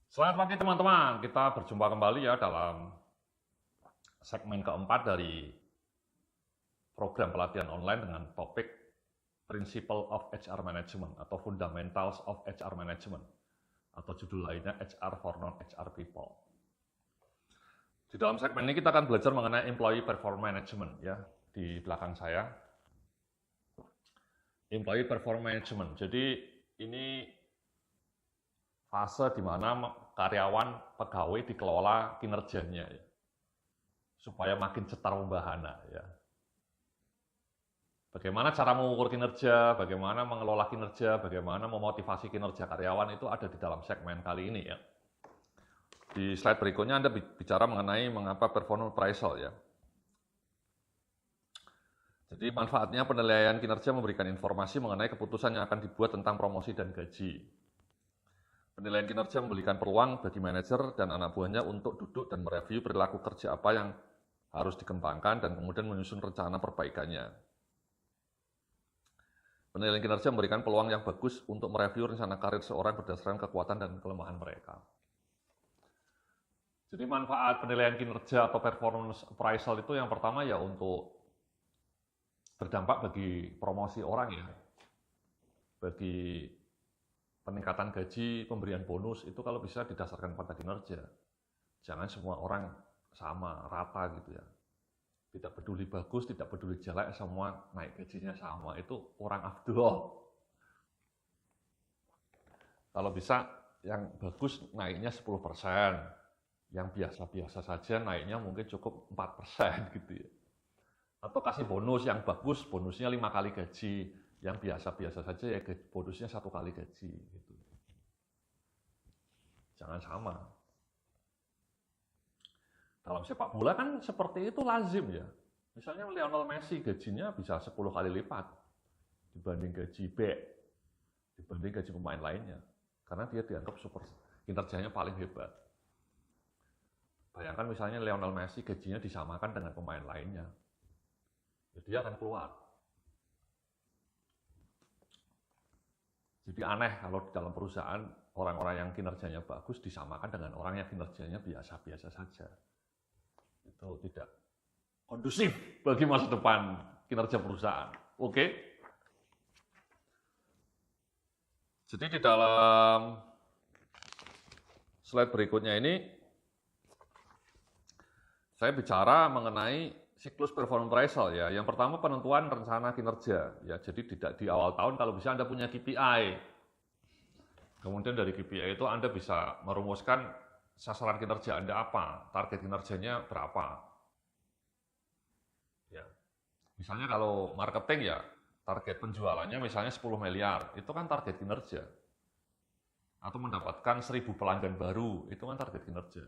Selamat pagi teman-teman, kita berjumpa kembali ya dalam segmen keempat dari program pelatihan online dengan topik Principle of HR Management atau Fundamentals of HR Management atau judul lainnya HR for Non-HR People. Di dalam segmen ini kita akan belajar mengenai Employee Performance Management ya, di belakang saya. Employee Performance Management, jadi ini fase di mana karyawan pegawai dikelola kinerjanya ya, supaya makin cetar membahana ya. Bagaimana cara mengukur kinerja, bagaimana mengelola kinerja, bagaimana memotivasi kinerja karyawan itu ada di dalam segmen kali ini ya. Di slide berikutnya Anda bicara mengenai mengapa performance appraisal ya. Jadi manfaatnya penilaian kinerja memberikan informasi mengenai keputusan yang akan dibuat tentang promosi dan gaji. Penilaian kinerja memberikan peluang bagi manajer dan anak buahnya untuk duduk dan mereview perilaku kerja apa yang harus dikembangkan dan kemudian menyusun rencana perbaikannya. Penilaian kinerja memberikan peluang yang bagus untuk mereview rencana karir seorang berdasarkan kekuatan dan kelemahan mereka. Jadi manfaat penilaian kinerja atau performance appraisal itu yang pertama ya untuk berdampak bagi promosi orang ya, bagi peningkatan gaji, pemberian bonus itu kalau bisa didasarkan pada kinerja. Jangan semua orang sama, rata gitu ya. Tidak peduli bagus, tidak peduli jelek, semua naik gajinya sama. Itu kurang afdol. Kalau bisa yang bagus naiknya 10%, yang biasa-biasa saja naiknya mungkin cukup 4% gitu ya. Atau kasih bonus yang bagus, bonusnya 5 kali gaji. Yang biasa-biasa saja ya bonusnya 1 kali gaji gitu. Jangan sama. Dalam sepak bola kan seperti itu lazim ya. Misalnya Lionel Messi gajinya bisa 10 kali lipat dibanding gaji back, dibanding gaji pemain lainnya. Karena dia dianggap super, kinerjanya paling hebat. Bayangkan misalnya Lionel Messi gajinya disamakan dengan pemain lainnya. Jadi dia akan keluar. Jadi aneh kalau di dalam perusahaan orang-orang yang kinerjanya bagus disamakan dengan orang yang kinerjanya biasa-biasa saja. Itu tidak kondusif bagi masa depan kinerja perusahaan. Oke? Jadi di dalam slide berikutnya ini saya bicara mengenai siklus performance appraisal ya. Yang pertama penentuan rencana kinerja ya. Jadi tidak di awal tahun kalau bisa Anda punya KPI. Kemudian dari KPI itu Anda bisa merumuskan sasaran kinerja Anda apa, target kinerjanya berapa. Ya. Misalnya kalau marketing ya, target penjualannya misalnya 10 miliar, itu kan target kinerja. Atau mendapatkan 1000 pelanggan baru, itu kan target kinerja.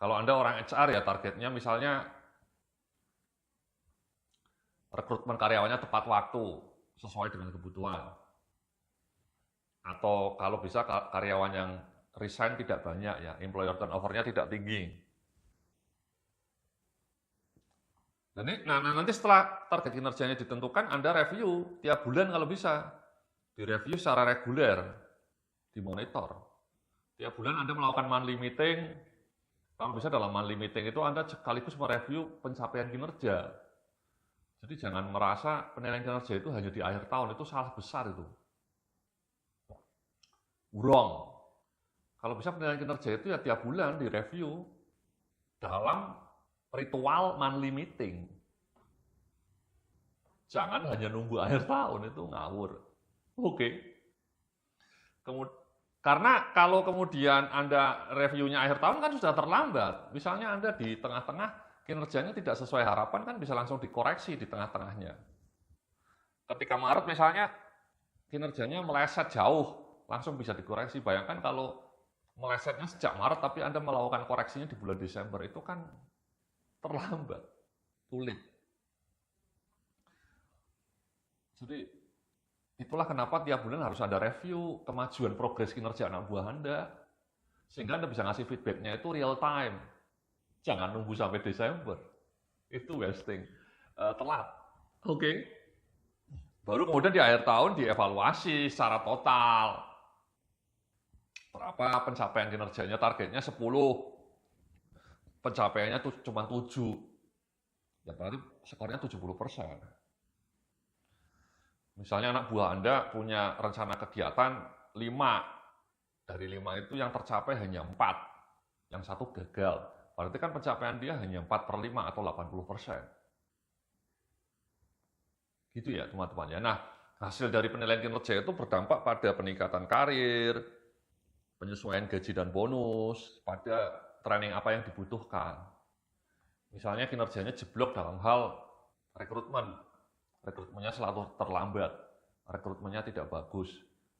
Kalau Anda orang HR ya targetnya misalnya rekrutmen karyawannya tepat waktu, sesuai dengan kebutuhan. Atau kalau bisa karyawan yang resign tidak banyak ya, employer turnover-nya tidak tinggi. Nah, nanti setelah target kinerjanya ditentukan, Anda review tiap bulan kalau bisa. Direview secara reguler, dimonitor. Tiap bulan Anda melakukan monthly meeting, kalau bisa dalam monthly meeting itu Anda sekaligus mereview pencapaian kinerja. Jadi jangan merasa penilaian kinerja itu hanya di akhir tahun, itu salah besar itu. Wrong. Kalau bisa penilaian kinerja itu ya tiap bulan direview dalam ritual monthly meeting. Jangan hanya nunggu akhir tahun, itu ngawur. Oke. Karena kalau kemudian Anda reviewnya akhir tahun kan sudah terlambat. Misalnya Anda di tengah-tengah kinerjanya tidak sesuai harapan kan bisa langsung dikoreksi di tengah-tengahnya. Ketika Maret misalnya kinerjanya meleset jauh, langsung bisa dikoreksi. Bayangkan kalau melesetnya sejak Maret tapi Anda melakukan koreksinya di bulan Desember, itu kan terlambat, sulit. Jadi itulah kenapa tiap bulan harus ada review kemajuan progres kinerja anak buah Anda, sehingga Anda bisa ngasih feedbacknya itu real time. Jangan nunggu sampai Desember, itu wasting, telat. Oke. Baru kemudian di akhir tahun dievaluasi secara total. Berapa pencapaian kinerjanya, targetnya 10, pencapaiannya tuh cuma 7, ya berarti skornya 70%. Misalnya anak buah Anda punya rencana kegiatan 5, dari 5 itu yang tercapai hanya 4, yang satu gagal. Berarti kan pencapaian dia hanya 4/5 atau 80%. Gitu ya teman-teman ya. Nah, hasil dari penilaian kinerja itu berdampak pada peningkatan karir, penyesuaian gaji dan bonus, pada training apa yang dibutuhkan. Misalnya kinerjanya jeblok dalam hal rekrutmen, rekrutmennya selalu terlambat, rekrutmennya tidak bagus,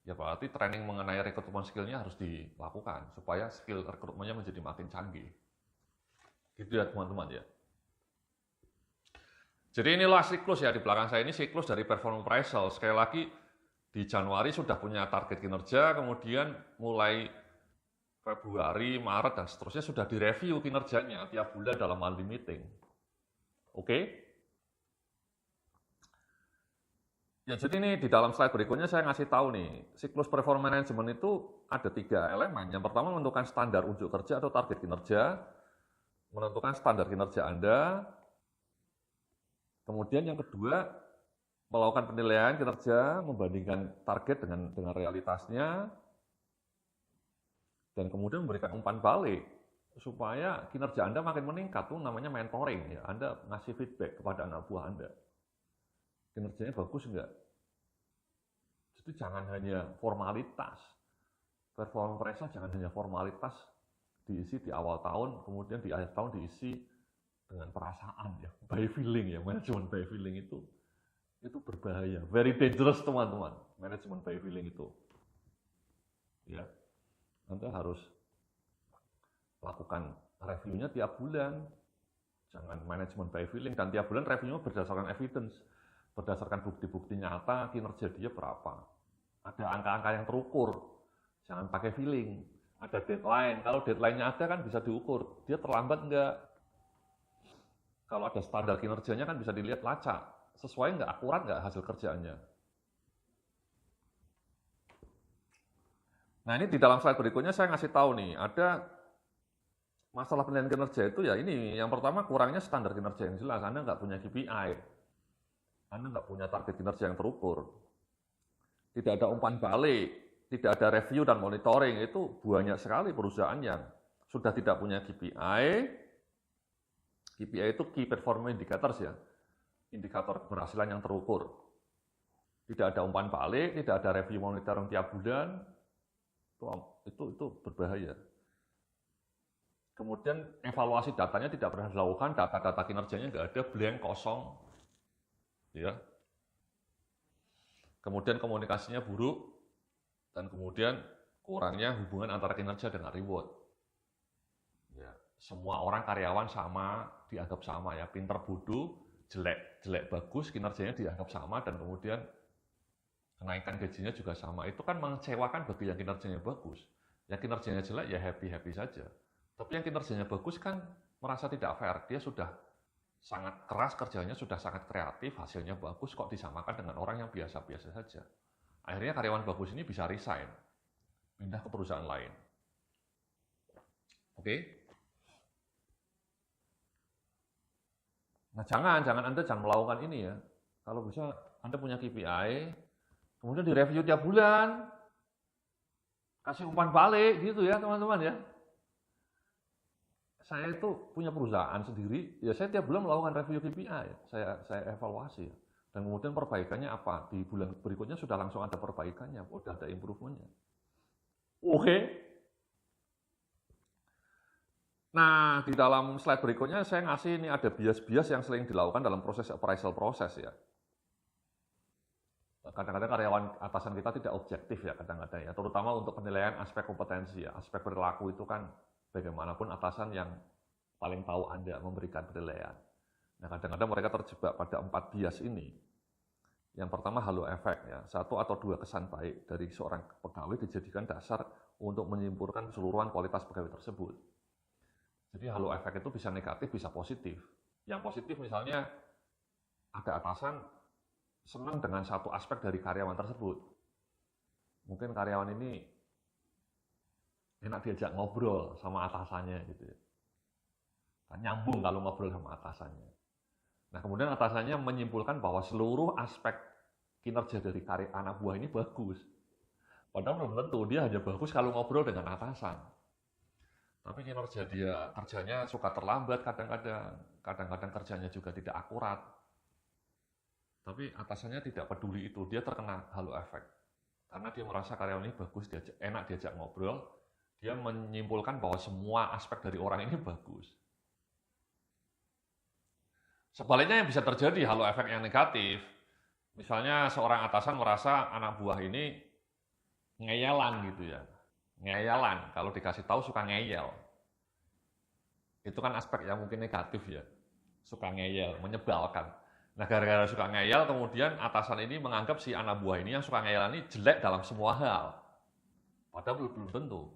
ya berarti training mengenai rekrutmen skillnya harus dilakukan supaya skill rekrutmennya menjadi makin canggih. Gitu ya teman-teman ya. Jadi inilah siklus ya, di belakang saya ini siklus dari performance appraisal. Sekali lagi, di Januari sudah punya target kinerja, kemudian mulai Februari, Maret, dan seterusnya sudah direview kinerjanya tiap bulan dalam monthly meeting. Oke? Ya, jadi ini di dalam slide berikutnya saya ngasih tahu nih, siklus performance management itu ada 3 elemen. Yang pertama menentukan standar unjuk kerja atau target kinerja, menentukan standar kinerja Anda. Kemudian yang kedua, melakukan penilaian kinerja, membandingkan target dengan realitasnya, dan kemudian memberikan umpan balik supaya kinerja Anda makin meningkat. Itu namanya mentoring ya. Anda ngasih feedback kepada anak buah Anda. Kinerjanya bagus enggak? Jadi jangan hanya formalitas. Performance appraisal jangan hanya formalitas diisi di awal tahun, kemudian di akhir tahun diisi dengan perasaan ya, by feeling ya. Manajemen by feeling itu berbahaya, very dangerous teman-teman. Manajemen by feeling itu ya, Anda harus lakukan reviewnya tiap bulan, jangan manajemen by feeling. Dan tiap bulan reviewnya berdasarkan evidence, berdasarkan bukti-bukti nyata kinerja dia berapa, ada angka-angka yang terukur, jangan pakai feeling. Ada deadline, kalau deadline-nya ada kan bisa diukur, dia terlambat enggak. Kalau ada standar kinerjanya kan bisa dilihat lacak, sesuai nggak, akurat nggak hasil kerjaannya. Nah ini di dalam slide berikutnya saya ngasih tahu nih, ada masalah penilaian kinerja itu ya ini, yang pertama kurangnya standar kinerja yang jelas, Anda nggak punya KPI, Anda nggak punya target kinerja yang terukur, tidak ada umpan balik, tidak ada review dan monitoring. Itu banyak sekali perusahaan yang sudah tidak punya KPI. KPI itu Key Performance Indicators ya, indikator keberhasilan yang terukur. Tidak ada umpan balik, tidak ada review monitoring tiap bulan, itu berbahaya. Kemudian evaluasi datanya tidak pernah dilakukan, data-data kinerjanya nggak ada, blank, kosong. Ya. Kemudian komunikasinya buruk, dan kemudian kurangnya hubungan antara kinerja dengan reward. Ya. Semua orang karyawan sama, dianggap sama ya, pinter bodoh, jelek bagus, kinerjanya dianggap sama, dan kemudian kenaikan gajinya juga sama. Itu kan mengecewakan bagi yang kinerjanya bagus. Yang kinerjanya jelek ya happy-happy saja. Tapi yang kinerjanya bagus kan merasa tidak fair. Dia sudah sangat keras kerjanya, sudah sangat kreatif, hasilnya bagus, kok disamakan dengan orang yang biasa-biasa saja. Akhirnya karyawan bagus ini bisa resign, pindah ke perusahaan lain. Oke? Nah, jangan Anda melakukan ini ya. Kalau bisa Anda punya KPI, kemudian direview tiap bulan, kasih umpan balik gitu ya teman-teman ya. Saya itu punya perusahaan sendiri, ya saya tiap bulan melakukan review KPI, saya evaluasi. Dan kemudian perbaikannya apa? Di bulan berikutnya sudah langsung ada perbaikannya, sudah ada improvementnya. Oke. Nah, di dalam slide berikutnya saya ngasih ini ada bias-bias yang sering dilakukan dalam proses appraisal proses ya. Kadang-kadang karyawan atasan kita tidak objektif ya kadang-kadang ya, terutama untuk penilaian aspek kompetensi ya, aspek perilaku itu kan bagaimanapun atasan yang paling tahu Anda memberikan penilaian. Nah, kadang-kadang mereka terjebak pada 4 bias ini. Yang pertama halo efek ya, 1 atau 2 kesan baik dari seorang pegawai dijadikan dasar untuk menyimpulkan keseluruhan kualitas pegawai tersebut. Jadi halo efek itu bisa negatif, bisa positif. Yang positif misalnya ada atasan senang dengan satu aspek dari karyawan tersebut. Mungkin karyawan ini enak diajak ngobrol sama atasannya gitu ya. Kan nyambung kalau ngobrol sama atasannya. Nah, kemudian atasannya menyimpulkan bahwa seluruh aspek kinerja dari anak buah ini bagus. Padahal belum tentu, dia hanya bagus kalau ngobrol dengan atasan. Tapi kinerja dia, kerjanya suka terlambat kadang-kadang kerjanya juga tidak akurat. Tapi atasannya tidak peduli itu, dia terkena halo efek. Karena dia merasa karyawan ini bagus, enak diajak ngobrol, dia menyimpulkan bahwa semua aspek dari orang ini bagus. Sebaliknya yang bisa terjadi halo efek yang negatif, misalnya seorang atasan merasa anak buah ini ngeyelan gitu ya. Ngeyelan, kalau dikasih tahu suka ngeyel. Itu kan aspek yang mungkin negatif ya. Suka ngeyel, menyebalkan. Nah, gara-gara suka ngeyel, kemudian atasan ini menganggap si anak buah ini yang suka ngeyel ini jelek dalam semua hal. Padahal belum tentu.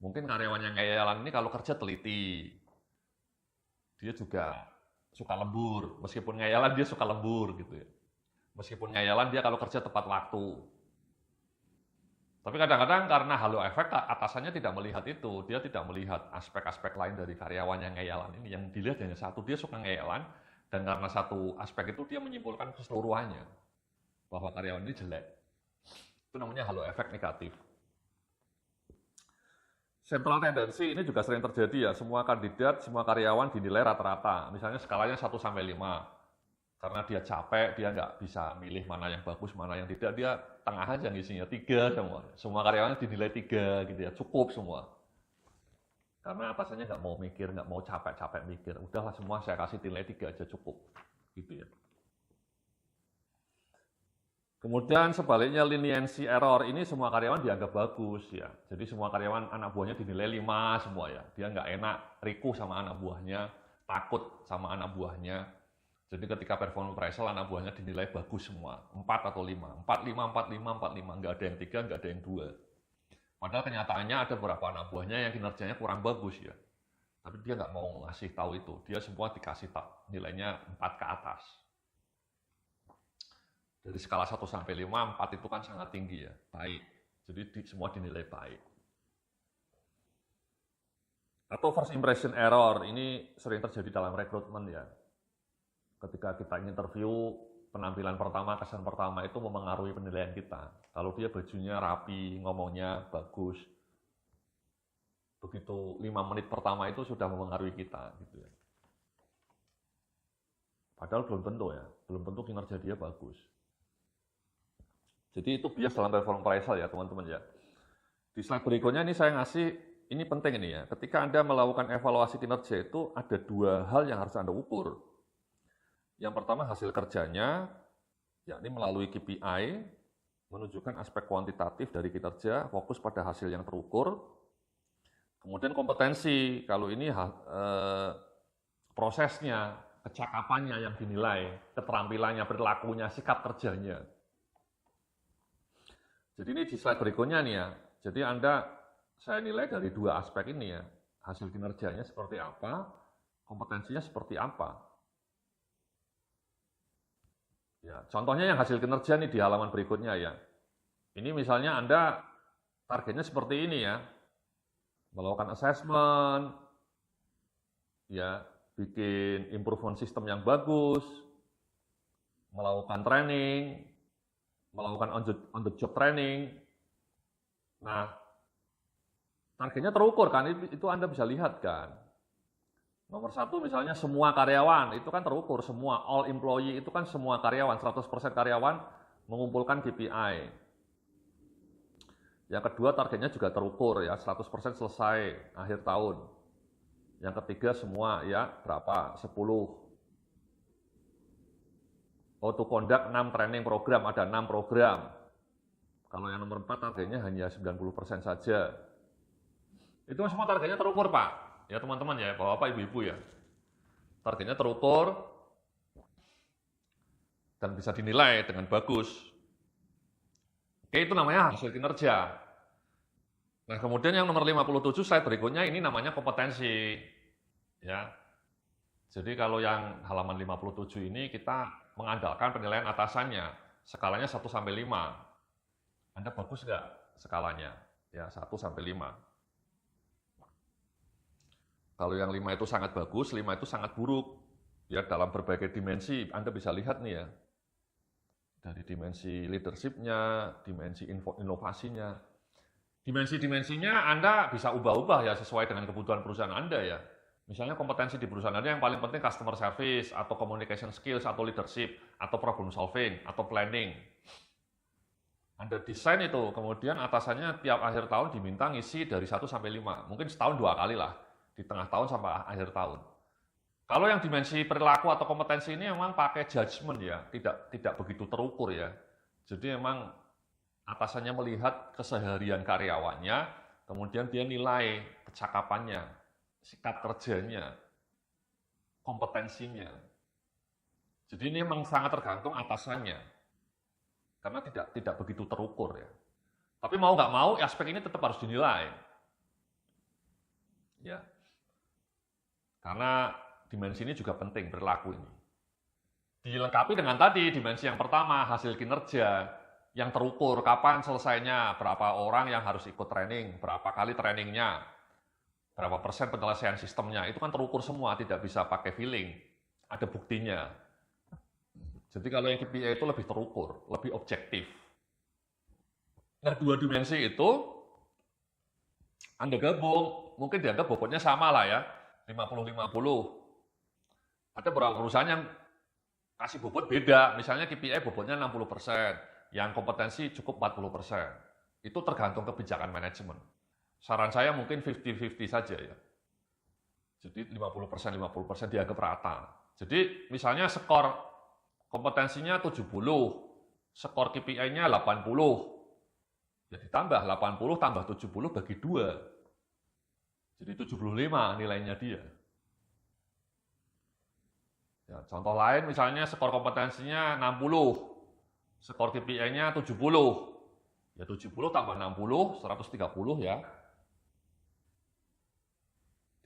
Mungkin karyawan yang ngeyelan ini kalau kerja teliti. Dia juga suka lembur. Meskipun ngeyelan, dia suka lembur gitu ya. Meskipun ngeyelan, dia kalau kerja tepat waktu. Tapi kadang-kadang karena halo efek, atasannya tidak melihat itu. Dia tidak melihat aspek-aspek lain dari karyawan yang ngeyelan ini. Yang dilihat hanya satu, dia suka ngeyelan. Dan karena satu aspek itu, dia menyimpulkan keseluruhannya. Bahwa karyawan ini jelek. Itu namanya halo efek negatif. Central tendency ini juga sering terjadi ya. Semua kandidat, semua karyawan dinilai rata-rata. Misalnya skalanya 1-5. Karena dia capek, dia nggak bisa milih mana yang bagus, mana yang tidak. Dia tengah aja ngisinya, 3 semua. Semua karyawannya dinilai 3 gitu ya, cukup semua. Karena atasannya nggak mau mikir, nggak mau capek-capek mikir. Udahlah semua saya kasih nilai 3 aja cukup. Gitu ya. Kemudian sebaliknya leniency error, ini semua karyawan dianggap bagus ya. Jadi semua karyawan anak buahnya dinilai 5 semua ya. Dia nggak enak, riku sama anak buahnya, takut sama anak buahnya. Jadi ketika performance appraisal anak buahnya dinilai bagus semua, 4 atau 5. 45, 45, 45, nggak ada yang 3, nggak ada yang 2. Padahal kenyataannya ada beberapa anak buahnya yang kinerjanya kurang bagus ya. Tapi dia nggak mau ngasih tahu itu, dia semua dikasih nilainya 4 ke atas. Dari skala 1-5, 4 itu kan sangat tinggi ya, baik. Jadi semua dinilai baik. Atau first impression error, ini sering terjadi dalam rekrutmen ya. Ketika kita interview, penampilan pertama, kesan pertama itu memengaruhi penilaian kita. Kalau dia bajunya rapi, ngomongnya bagus, begitu 5 menit pertama itu sudah memengaruhi kita. Gitu ya. Padahal belum tentu ya, belum tentu kinerja dia bagus. Jadi itu bias dalam performance appraisal ya teman-teman ya. Di slide berikutnya ini saya ngasih, ini penting ini ya. Ketika Anda melakukan evaluasi kinerja itu ada 2 hal yang harus Anda ukur. Yang pertama hasil kerjanya, yakni melalui KPI, menunjukkan aspek kuantitatif dari kinerja, fokus pada hasil yang terukur. Kemudian kompetensi, kalau ini prosesnya, kecakapannya yang dinilai, keterampilannya, perilakunya, sikap kerjanya. Jadi ini di slide berikutnya nih ya. Jadi saya nilai dari 2 aspek ini ya. Hasil kinerjanya seperti apa, kompetensinya seperti apa. Ya, contohnya yang hasil kinerja nih di halaman berikutnya ya. Ini misalnya Anda targetnya seperti ini ya. Melakukan assessment, ya, bikin improvement system yang bagus, melakukan training, melakukan on the job training. Nah, targetnya terukur kan, itu Anda bisa lihat kan. Nomor 1 misalnya semua karyawan, itu kan terukur semua, all employee itu kan semua karyawan, 100% karyawan mengumpulkan KPI. Yang kedua targetnya juga terukur ya, 100% selesai akhir tahun. Yang ketiga semua ya, berapa? 10. Auto conduct 6 training program, ada 6 program. Kalau yang nomor 4 targetnya hanya 90% saja. Itu semua targetnya terukur Pak. Ya teman-teman ya, bapak ibu-ibu ya. Targetnya terukur dan bisa dinilai dengan bagus. Oke, itu namanya hasil kinerja. Nah, kemudian yang nomor 57 slide berikutnya ini namanya kompetensi. Ya. Jadi kalau yang halaman 57 ini kita mengandalkan penilaian atasannya. Skalanya 1-5. Anda bagus nggak skalanya? Ya, 1-5. Kalau yang 5 itu sangat bagus, 5 itu sangat buruk. Ya, dalam berbagai dimensi, Anda bisa lihat nih ya. Dari dimensi leadership-nya, dimensi inovasinya. Dimensi-dimensinya Anda bisa ubah-ubah ya sesuai dengan kebutuhan perusahaan Anda ya. Misalnya kompetensi di perusahaan Anda yang paling penting customer service, atau communication skills, atau leadership, atau problem solving, atau planning. Anda desain itu, kemudian atasannya tiap akhir tahun diminta ngisi dari 1 sampai 5. Mungkin setahun 2 kali lah, di tengah tahun sampai akhir tahun. Kalau yang dimensi perilaku atau kompetensi ini memang pakai judgement ya, tidak begitu terukur ya. Jadi memang atasannya melihat keseharian karyawannya, kemudian dia nilai kecakapannya, sikap kerjanya, kompetensinya. Jadi ini memang sangat tergantung atasannya. Karena tidak begitu terukur ya. Tapi mau nggak mau, aspek ini tetap harus dinilai. Ya. Karena dimensi ini juga penting, perilaku ini. Dilengkapi dengan tadi, dimensi yang pertama, hasil kinerja, yang terukur, kapan selesainya, berapa orang yang harus ikut training, berapa kali trainingnya, berapa persen penyelesaian sistemnya, itu kan terukur semua, tidak bisa pakai feeling, ada buktinya. Jadi kalau yang KPI itu lebih terukur, lebih objektif. Nah, 2 dimensi itu Anda gabung, mungkin dianggap bobotnya sama lah ya, 50-50. Ada beberapa perusahaan yang kasih bobot beda, misalnya KPI bobotnya 60%, yang kompetensi cukup 40%. Itu tergantung kebijakan manajemen. Saran saya mungkin 50-50 saja ya. Jadi 50% dianggap rata. Jadi misalnya skor kompetensinya 70, skor KPI-nya 80. Jadi tambah 80 tambah 70 bagi 2. Jadi 75 nilainya dia. Ya, contoh lain misalnya skor kompetensinya 60, skor KPI-nya 70. Ya 70 tambah 60, 130 ya.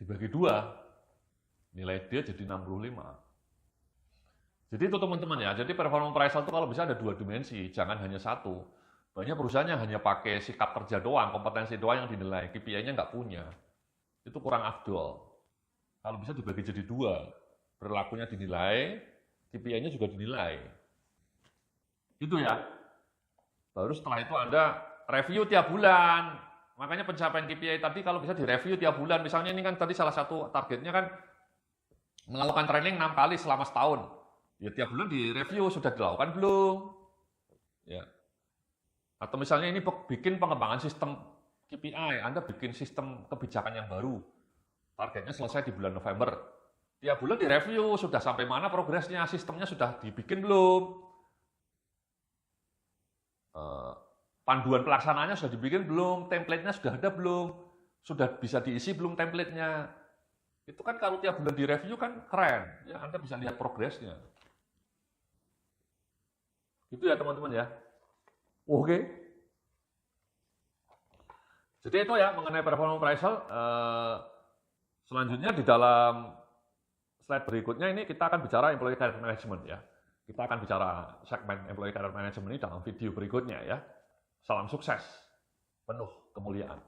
Dibagi 2, nilai dia jadi 65. Jadi itu teman-teman ya, jadi performance appraisal itu kalau bisa ada 2 dimensi, jangan hanya 1. Banyak perusahaan yang hanya pakai sikap kerja doang, kompetensi doang yang dinilai, KPI-nya nggak punya. Itu kurang afdol. Kalau bisa dibagi jadi 2, perilakunya dinilai, KPI-nya juga dinilai. Itu ya. Baru setelah itu Anda review tiap bulan. Makanya pencapaian KPI tadi kalau bisa direview tiap bulan. Misalnya ini kan tadi salah satu targetnya kan melakukan training 6 kali selama setahun. Ya tiap bulan direview, sudah dilakukan belum? Ya. Atau misalnya ini bikin pengembangan sistem KPI, Anda bikin sistem kebijakan yang baru. Targetnya selesai di bulan November. Tiap bulan direview, sudah sampai mana progresnya, sistemnya sudah dibikin belum? Panduan pelaksanaannya sudah dibikin belum? Template-nya sudah ada belum? Sudah bisa diisi belum template-nya? Itu kan kalau tiap bulan direview kan keren. Ya, Anda bisa lihat progresnya. Gitu ya teman-teman ya. Oke. Jadi itu ya mengenai performance appraisal. Selanjutnya di dalam slide berikutnya ini kita akan bicara employee career management ya. Kita akan bicara segmen employee career management ini dalam video berikutnya ya. Salam sukses, penuh kemuliaan.